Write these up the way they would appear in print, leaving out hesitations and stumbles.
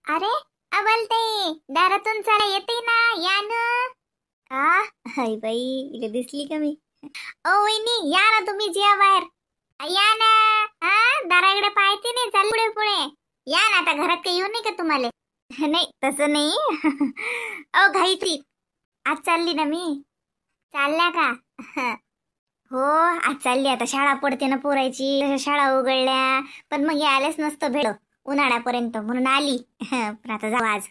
अरे बोलते दारातून चला येते ना या ना. हाय बाई इकडे दिसली का मी. ओ वहिनी या ना तुम्हीच या बाहेर. या ना. दाराकडे पाहते नाही चाल पुढे पुढे. या ना आता घरात काही येऊ नाही का तुम्हाला. नाही तसं नाही. ओ घाईची आज चालली ना मी. चालल्या का. हो आज चालली आता शाळा पडते ना पोरायची शाळा उघडल्या पण मग आलेच नसतं भेड उन्हाळ्यापर्यंत म्हणून आली. पण आता जाऊ आज.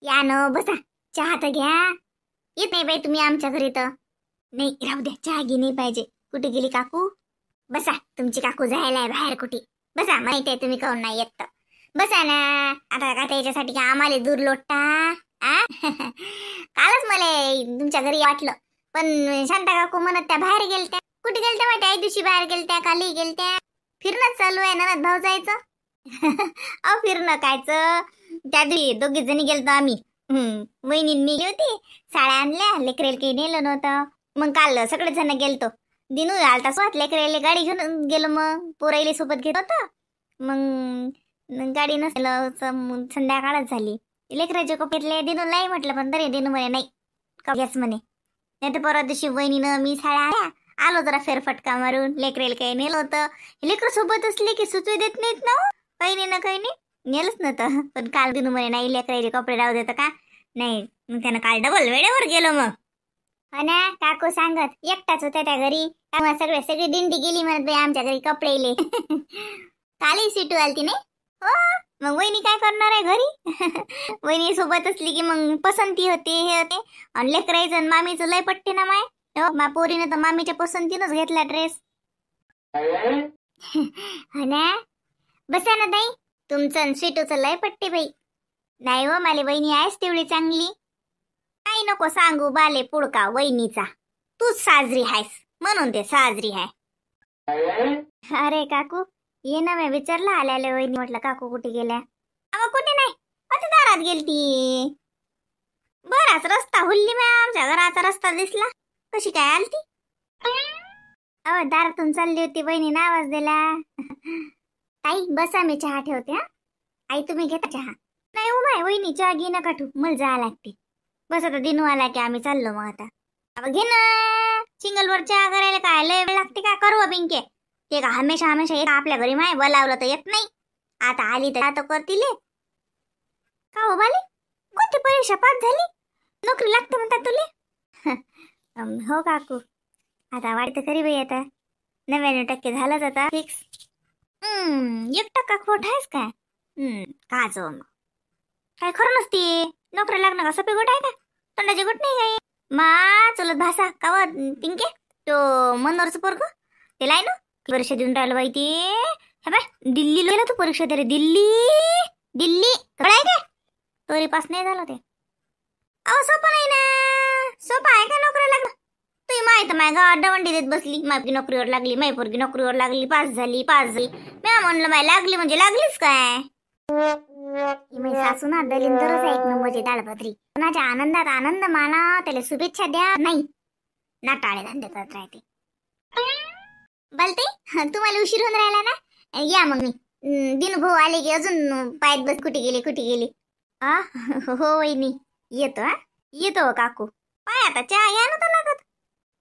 या न बसा चहा तर घ्या. येत नाही बाई तुम्ही आमच्या घरी तर. नाही राहू द्या चहा घे नाही पाहिजे. कुठे गेली काकू. बसा तुमची काकू जायला आहे बाहेर कुठे. बसा माहिती आहे तुम्ही काहून नाही येत. बसा ना आता का त्याच्यासाठी का आम्हाला दूर लोटता. कालच मला तुमच्या घरी वाटलं पण शांता काकू म्हणत त्या बाहेर गेलत्या. कुठे गेलत्या वाटते आई दिवशी बाहेर गेलत्या काली गेलत्या. फिरणंच चालू आहे ना भाऊ जायचं. अहो फिरणं कायचं त्या दिवशी दोघी जणी गेलतो आम्ही. वहिनी होती साड्या आणल्या लेकरेल काही नेलं नव्हतं. मग काल सगळे जण गेलतो. दिनू आलता स्वत लेकरेले गाडी घेऊन गेलो मग पोराईले सोबत घेत होतं. मग गाडी नसलं संध्याकाळच झाली. लेकराचे कपडे दिनू नाही म्हटलं पण तरी दिनू म्हणे नाही कपड्याच म्हणे. नाही तर परवा दिवशी वहिनीनं मी साड्या आल्या आलो जरा फेरफटका मारून लेकरेल काही नेलं होतं. लेकर सोबत असले की सुचू देत नाहीत ना. काही नाही ना काही नाही नेलंच नव्हतं. पण काल दिनू म्हणे नाही लेकराले कपडे राहू देतं का नाही. मग त्यानं काल डबल वेळेवर गेलो मग. हो ना काकू सांगत एकटाच होत्या त्या घरी सगळी दिंडी गेली म्हणत बाई आमच्या घरी कपडे. कालही सीटू आलती नाही. हो मग वहिनी काय करणार आहे घरी. वहिनी सोबत असली की मग पसंती होते हे होते. आणि लेकरायचं मामीचं लय पट्टे ना माय. हो मा पोरीने तर मामीच्या पसंतीनच घेतला ड्रेस. हो ना बसा ना ताई तुमचं सीटूचं लय पट्टे बाई. नाही हो माली वहिनी आहेस तेवढी चांगली. काही नको सांगू बाले पुडका वहिनीचा. तूच साजरी आहेस म्हणून ते साजरी आहे. अरे काकू ये ना मी विचारलं आल्याला वहिनी म्हटलं काकू कुठे गेल्या. अहो कुठे नाही आता दारात गेलती. बराच रस्ता हुल्ली मी आमच्या घराचा रस्ता दिसला. कशी काय आलती. अहो दारातून चालली होती बहिणीने आवाज दिला. ताई बसा मी चहा ठेवते. आई तुम्ही घेता चहा. नाही हो माय वहिनी चहा घे नका ठू मला जायला लागते. बस आता दिनू आला की आम्ही चाललो मग आता. अब घे ना सिंगलवर चहा करायला काय लय वेळ लागते का करू बिंके. ते का हमेशा येत आपल्या घरी माय बोलावलं तर येत नाही. आता आली तर आता करतील का हो बाले. कोणती परीक्षा पास झाली नोकरी लागते म्हणतात तुले. हो काकू आता वाटतं खरी बाई आता 99% झालंच आता फिक्स. 1% खोट आहेस काय. काच मग काय खरं नसते नोकरी लागणं का सोपी गोट आहे का. तोंडाची गोट नाही काय. मा चलत भाषा कावा पिंके तो मनोरचं पोरग त्याला आहे ना परीक्षा देऊन राहिलं बाई ते. हे बाय दिल्लीला गेला तू परीक्षा दे रे दिल्ली दिल्ली आहे का तोरी पास नाही झाला ते. अहो सोपं नाही ना सोपं आहे का नोकरी लागणं. तुम्ही माहित माय गावात दवंडी देत बसली माय नोकरीवर लागली माय पोरगी नोकरीवर लागली पास झाली मी म्हणलं माय लागली म्हणजे लागलीच काय. सासू ना दलिंदरच आहे एक नंबरची दाळपत्री. कोणाच्या आनंदात आनंद माना त्याला शुभेच्छा द्या नाही नाटाळे धंदे करत राहते. बोलते तुम्हाला उशीर होऊन राहिला ना या मग मी दिनू भाऊ आले की अजून पायत बस कुठे गेली. हो वहिनी येतो येतो काकू. पाय आता चहा या ना तर लागत.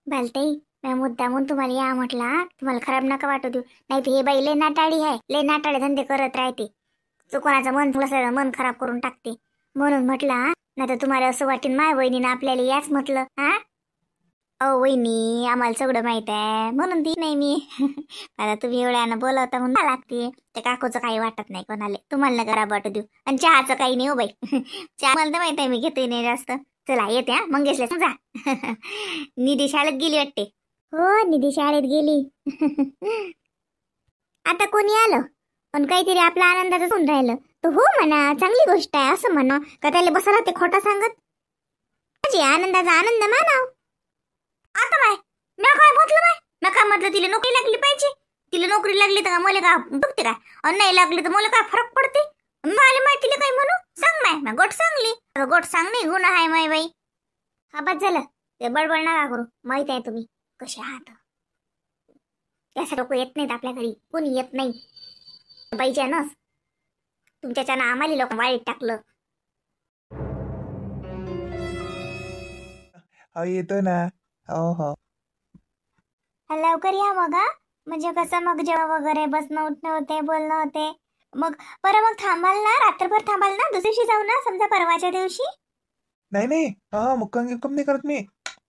बोलते मी मुद्दामून तुम्हाला या म्हटला तुम्हाला खराब नका वाटू देऊ. नाही तर हे बाई लय नाटाळी आहे लय नाटाळे धंदे करत राहते. तो कोणाचं मन खराब करून टाकते म्हणून म्हटलं. नाही तर तुम्हाला असं वाटेल माय वहिनीनं आपल्याला याच म्हटलं. वहिनी आम्हाला सगळं माहित आहे म्हणून ती नाही मी. आता तुम्ही एवढ्यानं बोलवता म्हणून लागते. त्या काकूचं काही वाटत नाही कोणाला तुम्हाला न खराब वाटू देऊ. आणि चहाचं काही नाही हो बाई. चहा मला तर माहित आहे मी घेते नाही जास्त. चला येते मंगेशला समजा. निधी शाळेत गेली वाटते. हो निधी शाळेत गेली. आता कोणी आलं पण काहीतरी आपल्या आनंदाचं होऊन राहिलं तर हो म्हणा चांगली गोष्ट आहे असं म्हणा का त्याला बसायला ते खोटा सांगत. आनंदाचा आनंद मानाव. आता बाय मी काय म्हटलं तिला नोकरी लागली पाहिजे. तिला नोकरी लागली तर मला का बघते काय आणि नाही लागली तर मला काय फरक पडते. मला माहिती तिला काय म्हणू सांग माय गोट सांगली गोट सांग नाही गुन्हा आहे माय बाई. हा बस झालं ते बडबड नका करू माहित आहे तुम्ही कसे आहात. त्यासाठी लोक येत नाहीत आपल्या घरी कोणी येत नाही बाईच्या नस. तुमच्याच्यानं आम्हाला लोक वाईट टाकलं. हो येतो ना. हो हो. लवकर या मग हा. म्हणजे कसं मग जेवण वगैरे बसणं उठणं होते, बोलणं होते. मग परत मग थांबाल ना, रात्रभर थांबाल ना, दुसऱ्या दिवशी जाऊ ना समजा परवाच्या दिवशी. नाही नाही, हा मुक्काम गिक्काम नाही करत मी.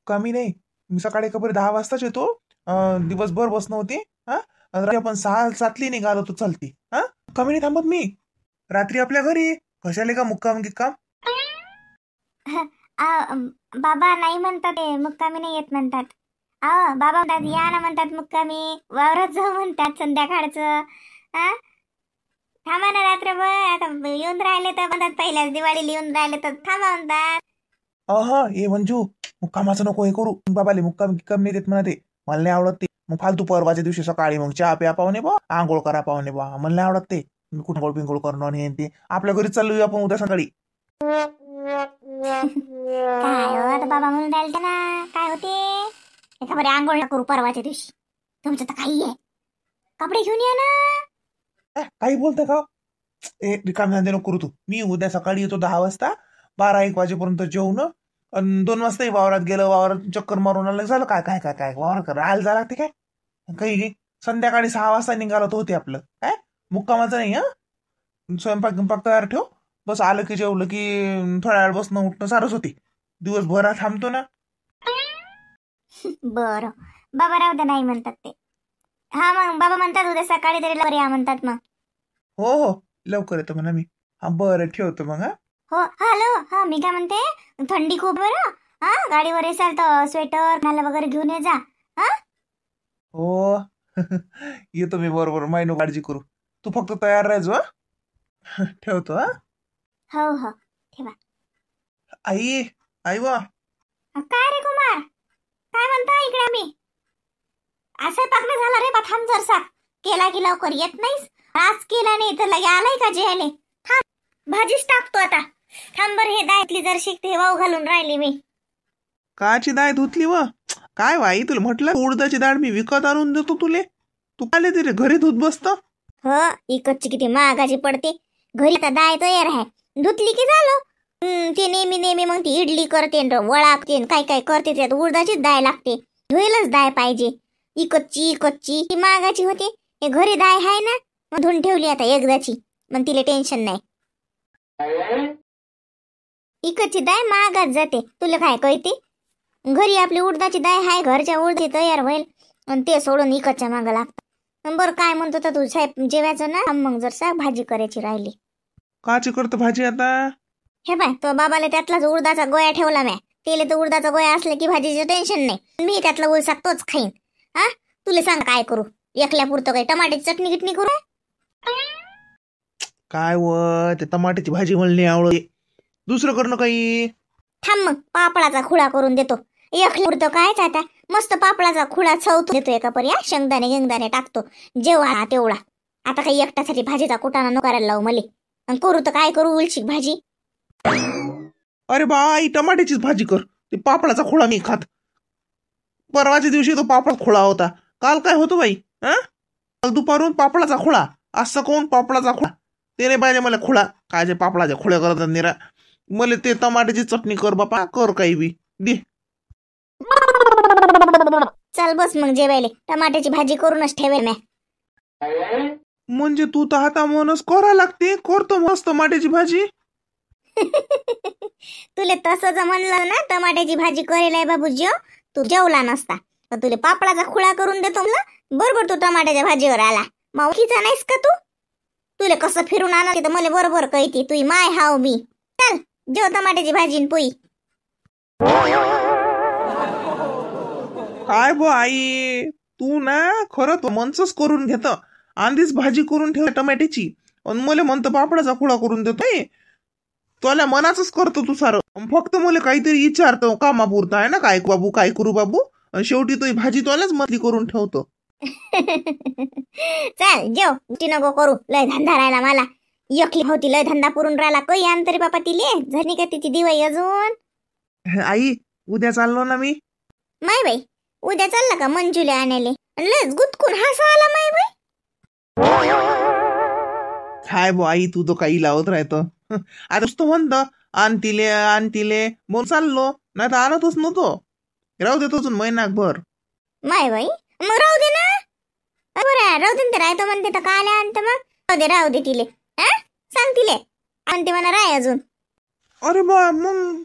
कमी नाही. मी सकाळी कपडे 10 वाजताच येतो. दिवसभर बसणं होते. हा आणि रात्री आपण 6-7ली निघालो तर चालते. हा कमी नाही थांबत मी. रात्री आपल्या घरी कशाले का मुक्काम गिक्काम. बाबा नाही म्हणतात ते, मुक्कामी नाही येत म्हणतात. बाबा म्हणतात या ना, म्हणतात मुक्कामी वावरात जाऊ म्हणतात संध्याकाळचं. हा थांबा ना रात्रभर. आता येऊन राहिले तर म्हणतात पहिल्याच दिवाळीला येऊन राहिले तर थांबा म्हणतात. ये मंजू, मुक्कामाचं नको हे करू. बाबाले मुक्काम गिक्काम नाही देत म्हणा ते. मला नाही आवडत ते. मग फालतू परवाच्या दिवशी सकाळी मग चहा प्या पाहुणे बा, आंघोळ करा पाहुणे बा, मला नाही आवडत ते. मी कुठं गोळ पिंगोळ करणं आणि हे ते. आपल्या घरीच चाललो आपण उद्या सकाळी. काय हो आता बाबा म्हणून राहिले ना, काय होते एका बरे आंघोळ करू परवाच्या दिवशी. तुमचं तर काही आहे, कपडे घेऊन या ना. काही बोलतं का? रिकाम धंदे नको करू तू. मी उद्या सकाळी येतो 10 वाजता. 12-1 वाजेपर्यंत जेवण आणि 2 वाजताही वावरात गेलं, वावरात चक्कर मारून आलं झालं. काय काय काय काय वावर राहायला जायला लागते काय काही. संध्याकाळी 6 वाजता निघालो तर होते आपलं. काय मुक्कामाचं नाही. स्वयंपाक गिंपाक तयार ठेव. बस आलं की जेवलं की थोड्या वेळ बसणं उठणं सारच होते. दिवसभर थांबतो ना. बरं बाबा राहू द्या, नाही म्हणतात ते. हा मग बाबा म्हणतात उद्या सकाळी तरी लवकर या म्हणतात मग. हो हो लवकर येतो म्हणा मी. हा बरं ठेवतो मग. हो हॅलो. हा मी काय म्हणते, थंडी खूप बरं. हा गाडीवर येसाल तर स्वेटर नाला वगैरे घेऊन ये जा. हा हो. येतो मी बरोबर. मायनो काळजी करू. तू फक्त तयार राहायचो. ठेवतो. हो हो ठेवा. आई आई वा. काय रे कुमार, काय म्हणता इकडे? आम्ही असं पाकणं झाला रे. थांब जरसा, केला की लवकर येत नाहीस. आज केला नाही तर लगे आलाय का जेवायले. थांब भाजीच टाकतो आता. थांब बरं, हे दायतली जर शिकते वाव घालून राहिली मी. काची डाळ धुतली व काय वाई तुला म्हटलं उडदाची डाळ मी विकत आणून देतो तुले. तू काय तरी घरी धुत बसत. हो इकडची किती महागाची पडते. घरी आता दाय तयार आहे, धुतली की झालं. ते नेहमी नेहमी मग ती इडली करते वळाकते काय काय करते, त्यात उडदाचीच दाय लागते. धुईलच दाय पाहिजे. इकच्ची ती महागाची होते. हे घरी दाय आहे ना, मग धुवून ठेवली आता एकदाची, मग तिला टेन्शन नाही. इकडची दाय महागात जाते, तुला काय कळते. घरी आपली उडदाची दाय हाय, घरच्या उडदी तयार होईल आणि ते सोडून इकडच्या मागं लागतं. बरं काय म्हणतो तर तू साहेब जेवायचं ना, मग जर साग भाजी करायची राहिली. काची करतो भाजी आता. हे बाय तो बाबाला त्यातलाच उडदाचा गोया ठेवला म्या. तेले तर उडदाचा गोया असले की भाजीचं टेन्शन नाही. मी त्यातला उलसाक तोच खाईन. हा तुला सांग काय करू, एकल्या पुरतं काही टमाट्याची चटणी गिटणी करू. काय व ते टमाट्याची भाजी मला नाही आवडत. दुसरं करणं काही. थांब मग पापळाचा खुडा करून देतो. एकल्या पुरतं कायच आता, मस्त पापळाचा खुडा चवतो देतो एका पर्या. शेंगदाणे टाकतो जेव्हा तेवढा. आता काही एकट्यासाठी भाजीचा कुटाणा नको करायला लावू मले. आणि करू तर काय करू, उलशिक भाजी. अरे बाई टमाट्याचीच भाजी कर. ते पापडाचा खोळा मी खात. परवाच्या दिवशी तो पापड खोळा होता. काल काय होतं बाई. काल दुपारून पापडाचा खोळा. असं कोण पापडाचा खोळा. ते नाही पाहिजे मला खोळा. काय जे पापडाच्या खोळ्या करतात निरा. मला ते टमाट्याची चटणी कर बापा, कर काही बी दे. चल बस मग जेवायले. टमाट्याची भाजी करूनच ठेवेल म्या. म्हणजे तू तर हाता म्हणूनच करा लागते. करतो मस्त टमाट्याची भाजी. तुले तसंच म्हणलं ना टमाट्याची भाजी करेल आहे बाबू जेव, तू जेवला नसता. तर तुले पापडाचा खुळा करून देतो मला. बरोबर तू टमाट्याच्या भाजीवर आला. मावकीचा नाहीस का तू. तुले कसं फिरून आणा तर मला बरोबर कळती. तुही माय हाव मी. चल जेव टमाट्याची भाजी पोई. काय बो आई तू ना खरं तो मनसच करून घेत. आधीच भाजी करून ठेव टमाट्याची आणि मला म्हणतो पापडाचा खुळा करून देतोय. तुला मनाच करतो तू सारं. फक्त मला काहीतरी विचारतो कामापुरता आहे ना, काय बाबू काय करू बाबू. शेवटी तो भाजी तुलाच मधली करून ठेवतो. चल जेव, ती नको करू. लय धंदा राहिला मला. एकली होती लय धंदा पुरून राहिला. काही अंतरी बापा तिले झाली का तिची दिवाळी अजून. आई उद्या चाललो ना मी. माय बाई उद्या चालला का मंजुले आणायले. लयच गुतकून हसा आला माय बाई. काय बो आई, तू तो काही लावत राहतो. आता नुसतं म्हणतं आणतीले म्हणून चाललो, नाही तर आणतच नव्हतो. राहू देतो अजून महिनाभर. माय बाई, मग राहू दे ना. बरं राहू दे ना, ते राहतो म्हणते तर काय आणतं मग. राहू दे तिले. हा सांग तिले आणते म्हणा राय अजून. अरे बा मग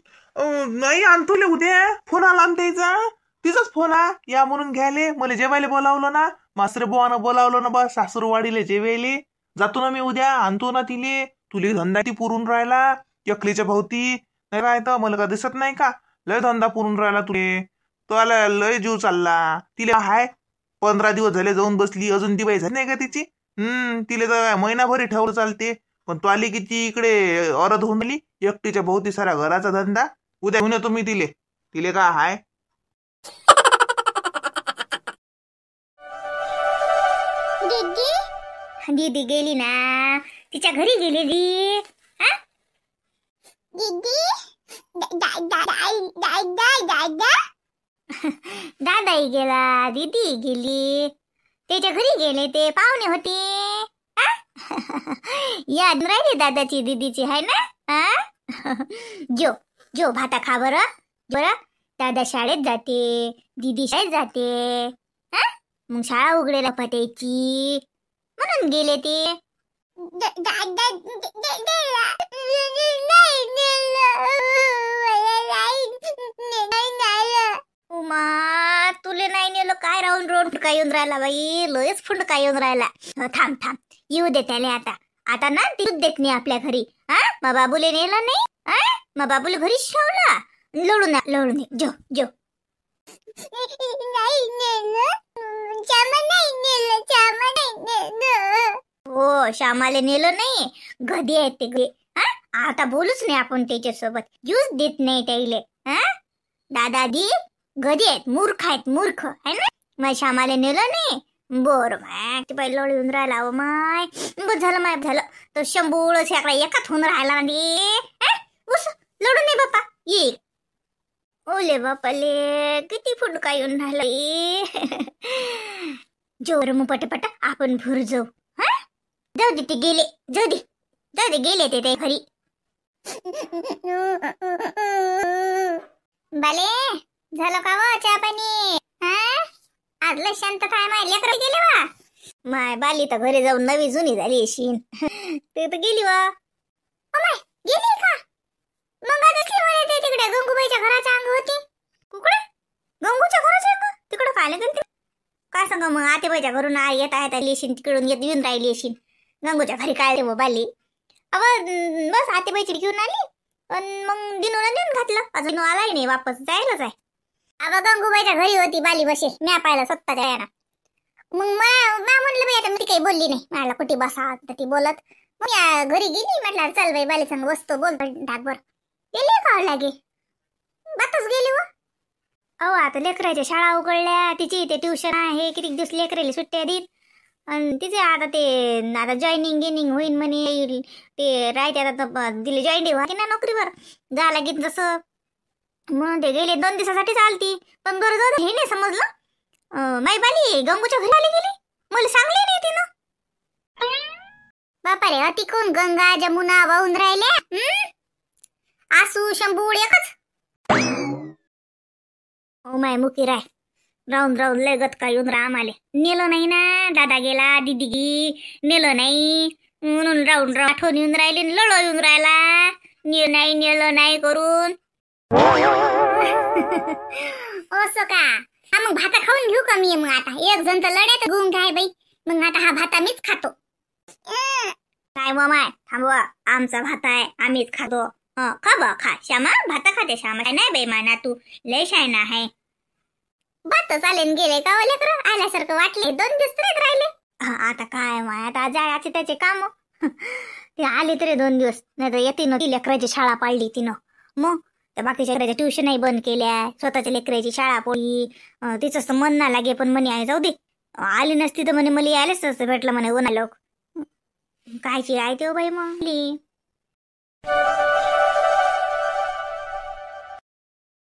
नाही आणतो ले उद्या. फोन आला ना त्याचा, तिचाच फोन या म्हणून घ्यायले. मला जेवायला बोलावलं ना, मास्तर बुवानं बोलावलं ना बा सासूरवाडीले जेवायले. जातो ना मी उद्या, आणतो ना तिले. तुले धंदा ती पुरून राहिला एकलीच्या भोवती, नाही राहतं मला का दिसत नाही का? लय धंदा पुरून राहिला तुले. तो आला लय जीव चालला. तिला हाय 15 दिवस झाले जाऊन बसली, अजून ती बाई झाली नाही का तिची. तिले तर महिनाभरी ठेवलं चालते. पण तो आली की ती इकडे औरत होऊन गेली, एकटीच्या भोवती सारा घराचा धंदा. उद्या घेऊन येतो मी तिले का हाय. दीदी गेली ना, तिच्या घरी गेलेली. दादाही गेला, दीदी गेली, त्याच्या घरी गेले, ते पाहुणे होते. याद राहिली दादाची दीदीची आहे ना. जो भाता खा बरं. दादा शाळेत जाते, दीदी शाळेत जाते. मग शाळा उघडेला पटायची म्हणून गेले ते. उमा तुले नाही नेलं काय, राहून फुंडका येऊन राहिला बाई, लयच फुंडका येऊन राहिला. थांब येऊ दे त्याला. आता ना तिथूच देत नाही आपल्या घरी. मग बाबूले नेलं नाही, मग बाबूले घरीच ठेवला. लढू नये जो. हो श्यामाले नेलं नाही, गधी आहेत ते. आता बोलूच नाही आपण त्याच्यासोबत, ज्यूस देत नाही त्याले. दादाजी गधी आहेत, मूर्ख आहे ना. मग श्यामाले नेलं नाही. बर माय ते पहिले लोळ येऊन राहिला. माय बस झालं माय झालं. तो शंभूळ शेकडा एकाच होऊन राहिला ना. बस लढू नाही बापा, ये ओले बापाले किती फुटका येऊन राहिला. जोर मग पटपट आपण भूर जाऊ. जाऊ दे ते गेले, जाऊ दे गेले ते घरी. बाले झालं का व चहा पाणी? आज लय शांतता आहे. माय लेकरं गेले वा. माय बाली तर घरी जाऊन नवी जुनी झाली शीन. ते तर गेली वा. माय गेली का? मग आता ते तिकडे गंगूबाईच्या घराच्या अंग होती. कुकडे गंगूच्या घराच्या अंग तिकडे काय गेलते काय सांगा. मग आतेबाईच्या घरून येत येशील, तिकडून येऊन राहिली येशील. गंगूच्या घरी काय रे बाली. अव बस आतेबाईची घेऊन आली आणि मग दिनून देऊन घातलं. अजून आलाही नाही, वापस जायलाच आहे. अव गंगूबाईच्या घरी होती बाली बसे, म्या पाहिलं स्वतःच्या यानं. मग म्या म्हणलं बाई, आता मी काही बोलली नाही. मला कुठे बसा तर ती बोलत. मग या घरी गेली, म्हटलं चल बाई बाली संग बसतो, बोल ढाकभर. गेली का लागे बातच गेली व. अहो आता लेकराच्या शाळा उघडल्या, तिची ते ट्युशन आहे, किती दिवस लेकराला सुट्ट्या देत. आणि तिचे आता जॉईनिंग होईन म्हणे. ते राहते आता दिले जॉईनिंग व्हायची ना नोकरीवर जा लागेल जसं. मग ते गेले 2 दिवसासाठी चालती. पण बरं जाऊ हे नाही समजलं. माई बाली गंगूच्या घरी आली गेली, मला सांगले नाही तिनं. बापा रे, अति कोण गंगा जमुना वाहून राहिल्या. आसू शंभूळ एकच. ओ माय मुकी राय, राहून लय गतका येऊन आम्हाला. नेलं नाही ना, दादा गेला, दीदी नेलं नाही म्हणून राहून आठवण येऊन राहिली, लढ येऊन राहिला. नेलं नाही करून. असं का? मग भाता खाऊन घेऊ का मी? मग आता एक जण तर लढ्यात गुंग घ्याय बाई. मग आता हा भाता मीच खातो. काय माय थांबवा, आमचा भाता आहे, आम्हीच खातो. खा श्यामा, भाता खाते श्यामा. नाही बाई माना, तू लय शायना आहे. भात चालेन गेले का लेकर आल्यासारखं वाटले. 2 दिवस तरी राहिले. आता काय माय, आता जायचे त्याचे काम. ते आले तरी 2 दिवस, नाही तर येते न. ती लेकराची शाळा पाळली तिनं. मग त्या बाकीच्या लेकराच्या ट्युशनही बंद केल्या, स्वतःच्या लेकराची शाळा पोळी. तिचंच तर मन ना लागे, पण म्हणे आहे जाऊ दे. आली नसती तर म्हणे मला यायलाच तसं भेटलं म्हणे. उन्हा लोक कायची आहे ते बाई मग.